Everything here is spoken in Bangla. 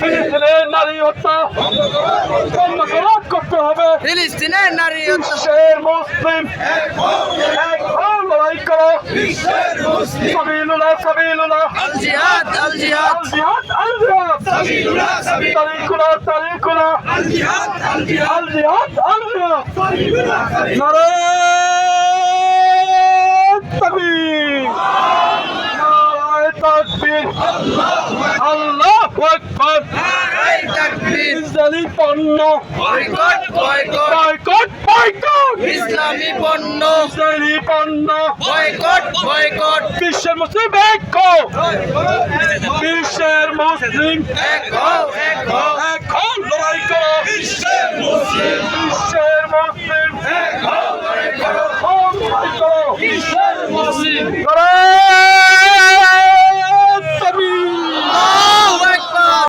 ফিলিস্তিনের নারী হত্যা বন্ধ করতে হবে। ফিলিস্তিনের নারী হত্যা বিশ্বের মুসলিম এক হও, লড়াই করো। সাবিলুল্লাহ সাবিলুল্লাহ আল জিহাদ আল জিহাদ আল জিহাদ আল জিহাদ সাবিলুল্লাহ সাবিলুল্লাহ তারিকুল্লাহ তারিকুল্লাহ আল জিহাদ আল জিহাদ আল জিহাদ আল জিহাদ সাবিলুল্লাহ সাবিলুল্লাহ নারে তাকবীর নারে তাকবীর আল্লাহু আকবার নারায়ে তাকবীর ইসরায়েলি পণ্য বয়কট বয়কট বয়কট বয়কট ইসলামী পণ্য ইসরায়েলি পণ্য বয়কট বয়কট বিশ্বের মুসলিম এক হও। বিশ্বের মুসলিম এক হও এক হও এক হও, লড়াই করো। বিশ্বের মুসলিম বিশ্বের মুসলিম এক হও লড়াই করো লড়াই করো। বিশ্বের মুসলিম লড়াই